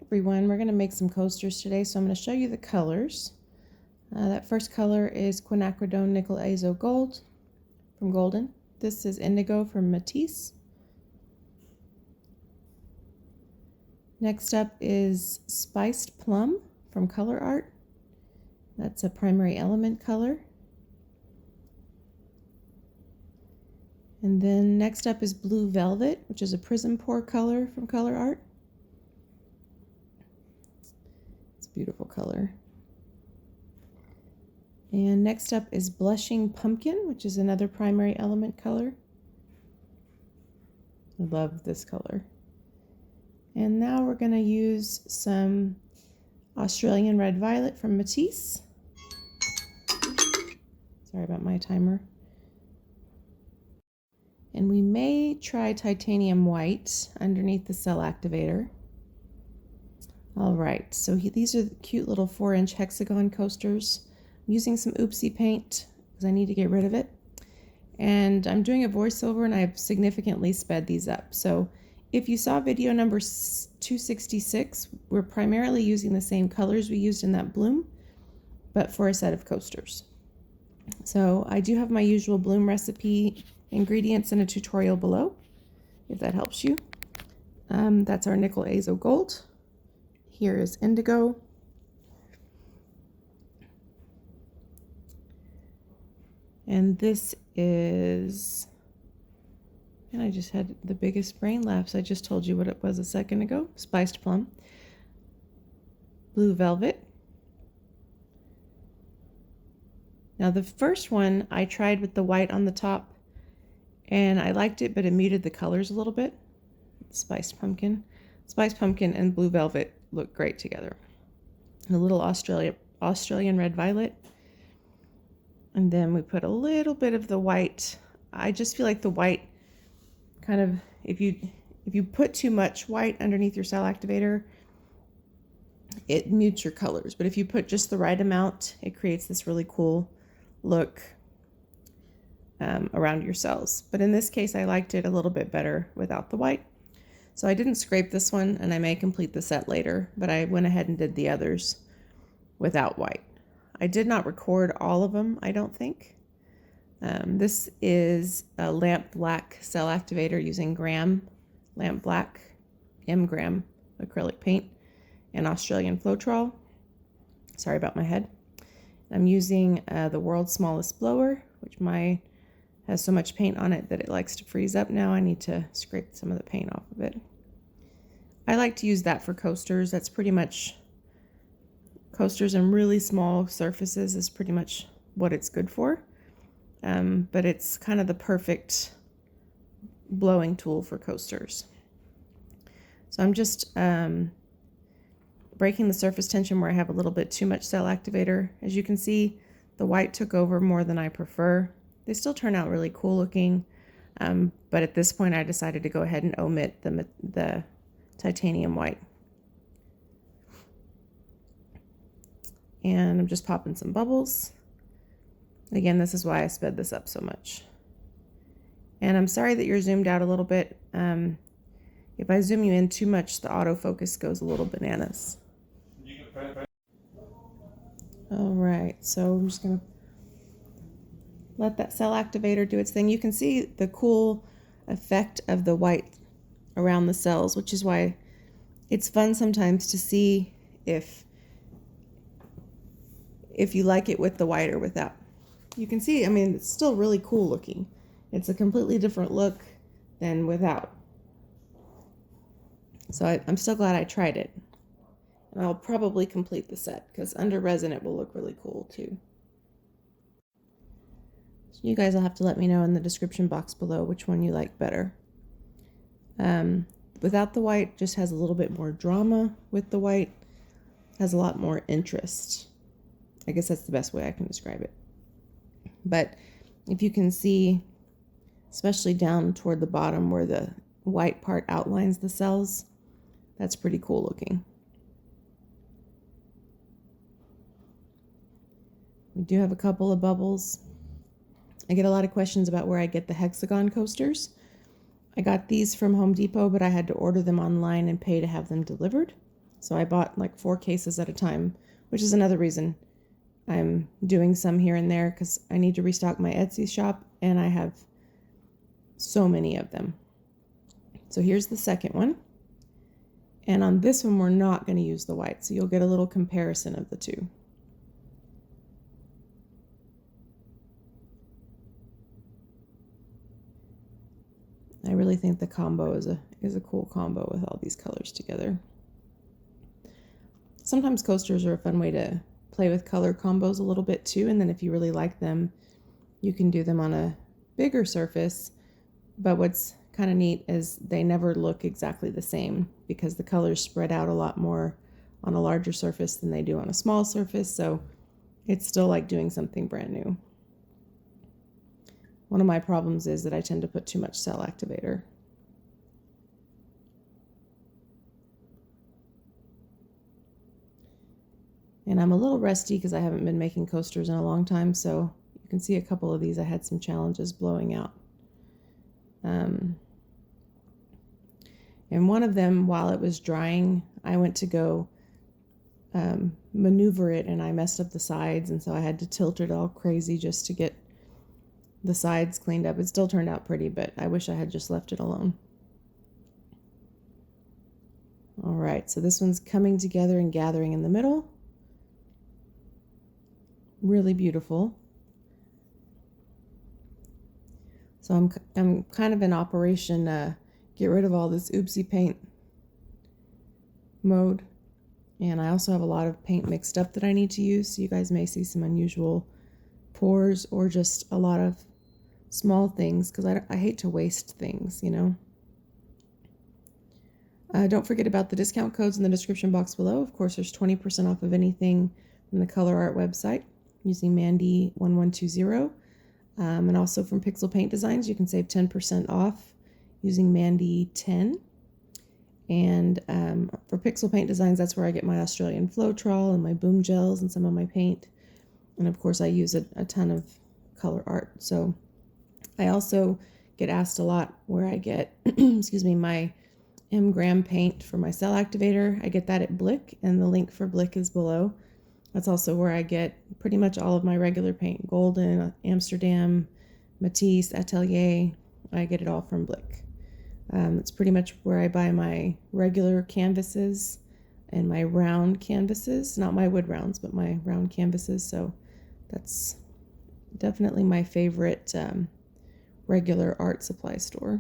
Everyone, we're going to make some coasters today, so I'm going to show you the colors. That first color is Quinacridone Nickel Azo Gold from Golden. This is Indigo from Matisse. Next up is Spiced Plum from Colourarte. That's a primary element color. And then next up is Blue Velvet, which is a PrizmPour color from Colourarte. It's a beautiful color. And next up is Blushing Pumpkin, which is another primary element color. I love this color. And now we're going to use some Australian Red Violet from Matisse. Sorry about my timer. And we may try Titanium White underneath the cell activator. All right, so these are the cute little 4-inch hexagon coasters. I'm using some Oopsie paint because I need to get rid of it. And I'm doing a voiceover and I've significantly sped these up. So if you saw video number 266, we're primarily using the same colors we used in that bloom, but for a set of coasters. So I do have my usual bloom recipe ingredients in a tutorial below, if that helps you. That's our Nickel Azo Gold. Here is Indigo. And this is, and I just had the biggest brain lapse. I just told you what it was a second ago. Spiced Plum. Blue Velvet. Now the first one I tried with the white on the top and I liked it, but it muted the colors a little bit. Spiced Pumpkin. Spiced Pumpkin and Blue Velvet look great together. And a little Australian Red Violet. And then we put a little bit of the white. I just feel like the white kind of, if you put too much white underneath your cell activator, it mutes your colors. But if you put just the right amount, it creates this really cool look around your cells. But in this case, I liked it a little bit better without the white. So I didn't scrape this one, and I may complete the set later, but I went ahead and did the others without white. I did not record all of them, I don't think. This is a lamp black cell activator using Gram lamp black, Gram acrylic paint, and Australian Floetrol. Sorry about my head. I'm using the world's smallest blower, which has so much paint on it that it likes to freeze up now. I need to scrape some of the paint off of it. I like to use that for coasters. That's pretty much, coasters and really small surfaces is pretty much what it's good for. But it's kind of the perfect blowing tool for coasters. So I'm just breaking the surface tension where I have a little bit too much cell activator. As you can see, the white took over more than I prefer. They still turn out really cool looking, but at this point I decided to go ahead and omit the titanium white. And I'm just popping some bubbles. Again, this is why I sped this up so much. And I'm sorry that you're zoomed out a little bit. If I zoom you in too much, the autofocus goes a little bananas. All right, so I'm just gonna let that cell activator do its thing. You can see the cool effect of the white around the cells, which is why it's fun sometimes to see if you like it with the white or without. You can see, I mean, it's still really cool looking. It's a completely different look than without. So I'm still glad I tried it. And I'll probably complete the set because under resin it will look really cool too. So you guys will have to let me know in the description box below which one you like better. Without the white, just has a little bit more drama. With the white, has a lot more interest. I guess that's the best way I can describe it. But if you can see, especially down toward the bottom where the white part outlines the cells, that's pretty cool looking. We do have a couple of bubbles. I get a lot of questions about where I get the hexagon coasters. I got these from Home Depot, but I had to order them online and pay to have them delivered. So I bought like 4 cases at a time, which is another reason I'm doing some here and there, because I need to restock my Etsy shop and I have so many of them. So here's the second one. And on this one, we're not going to use the white, so you'll get a little comparison of the two. I really think the combo is a cool combo with all these colors together. Sometimes coasters are a fun way to play with color combos a little bit too, and then if you really like them, you can do them on a bigger surface. But what's kind of neat is they never look exactly the same because the colors spread out a lot more on a larger surface than they do on a small surface, so it's still like doing something brand new. One of my problems is that I tend to put too much cell activator. And I'm a little rusty because I haven't been making coasters in a long time, so you can see a couple of these I had some challenges blowing out. And one of them, while it was drying, I went to go maneuver it and I messed up the sides, and so I had to tilt it all crazy just to get the sides cleaned up. It still turned out pretty, but I wish I had just left it alone. All right, so this one's coming together and gathering in the middle. Really beautiful. So I'm kind of in operation get rid of all this oopsie paint mode. And I also have a lot of paint mixed up that I need to use. So you guys may see some unusual pours or just a lot of small things because I hate to waste things, you know. Don't forget about the discount codes in the description box below. Of course, there's 20% off of anything from the Colourarte website using Mandy1120. And also from Pixel Paint Designs, you can save 10% off using Mandy10. And for Pixel Paint Designs, that's where I get my Australian Floetrol and my Boom Gels and some of my paint. And of course, I use a ton of Colourarte. So I also get asked a lot where I get, excuse me, my M-Gram paint for my cell activator. I get that at Blick, and the link for Blick is below. That's also where I get pretty much all of my regular paint. Golden, Amsterdam, Matisse, Atelier. I get it all from Blick. It's pretty much where I buy my regular canvases and my round canvases. Not my wood rounds, but my round canvases. So that's definitely my favorite regular art supply store.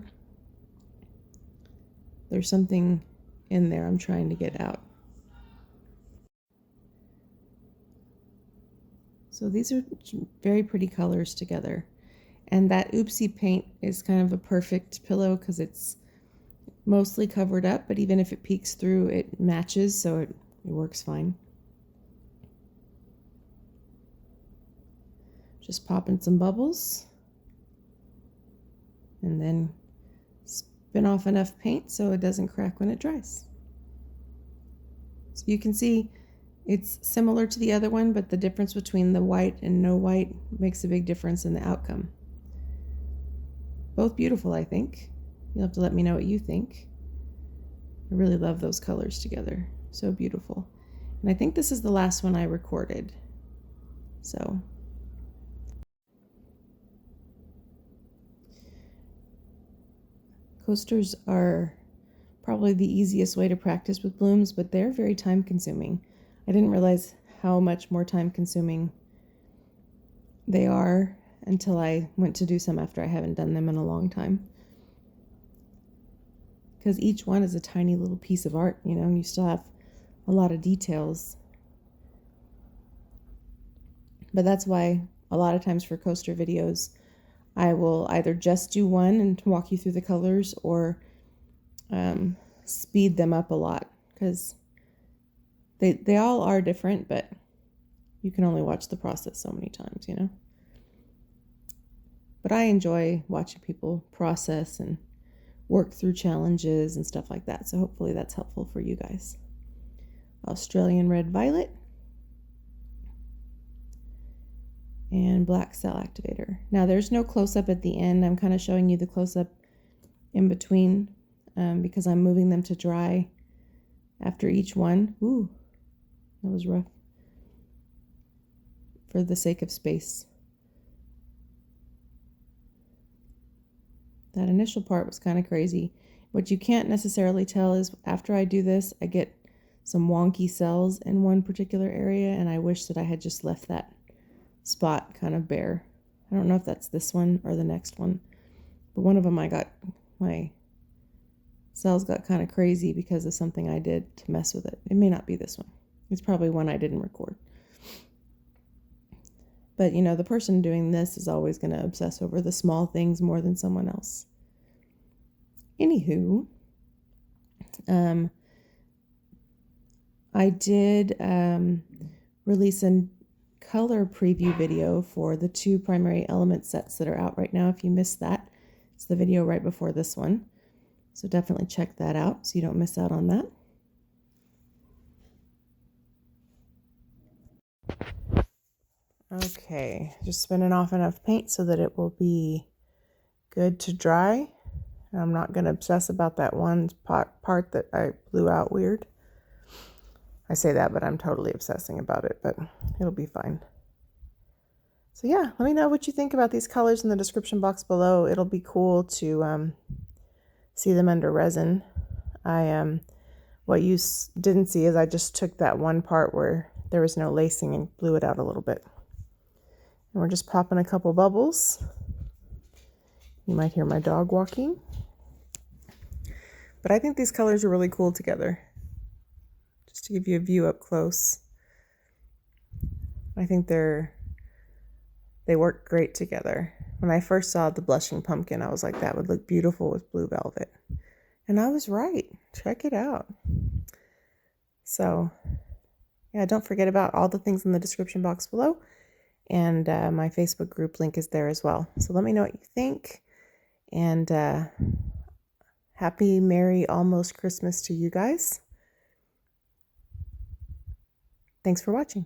There's something in there I'm trying to get out. So these are very pretty colors together. And that oopsie paint is kind of a perfect pillow because it's mostly covered up, but even if it peeks through, it matches, so it works fine. Just pop in some bubbles. And then spin off enough paint so it doesn't crack when it dries. So you can see it's similar to the other one, but the difference between the white and no white makes a big difference in the outcome. Both beautiful, I think. You'll have to let me know what you think. I really love those colors together. So beautiful. And I think this is the last one I recorded. So coasters are probably the easiest way to practice with blooms, but they're very time consuming. I didn't realize how much more time consuming they are until I went to do some after I haven't done them in a long time. Because each one is a tiny little piece of art, you know, and you still have a lot of details. But that's why a lot of times for coaster videos, I will either just do one and walk you through the colors or speed them up a lot because they all are different, but you can only watch the process so many times, you know. But I enjoy watching people process and work through challenges and stuff like that. So hopefully that's helpful for you guys. Australian Red Violet and Black Cell Activator. Now there's no close-up at the end. I'm kind of showing you the close-up in between because I'm moving them to dry after each one. Ooh, that was rough. For the sake of space. That initial part was kind of crazy. What you can't necessarily tell is after I do this, I get some wonky cells in one particular area, and I wish that I had just left that spot kind of bare. I don't know if that's this one or the next one, but one of them my cells got kind of crazy because of something I did to mess with it. It may not be this one. It's probably one I didn't record. But, you know, the person doing this is always going to obsess over the small things more than someone else. Anywho, I did release a color preview video for the 2 primary element sets that are out right now. If you missed that, it's the video right before this one. So definitely check that out so you don't miss out on that. Okay, just spinning off enough paint so that it will be good to dry. I'm not going to obsess about that one part that I blew out weird. I say that, but I'm totally obsessing about it, but it'll be fine. So yeah, let me know what you think about these colors in the description box below. It'll be cool to see them under resin. What you didn't see is I just took that one part where there was no lacing and blew it out a little bit. And we're just popping a couple bubbles. You might hear my dog walking. But I think these colors are really cool together. Just to give you a view up close. I think they work great together. When I first saw the blushing pumpkin, I was like, that would look beautiful with blue velvet. And I was right. Check it out. So, yeah, don't forget about all the things in the description box below. And my Facebook group link is there as well. So let me know what you think. And happy, merry, almost Christmas to you guys. Thanks for watching.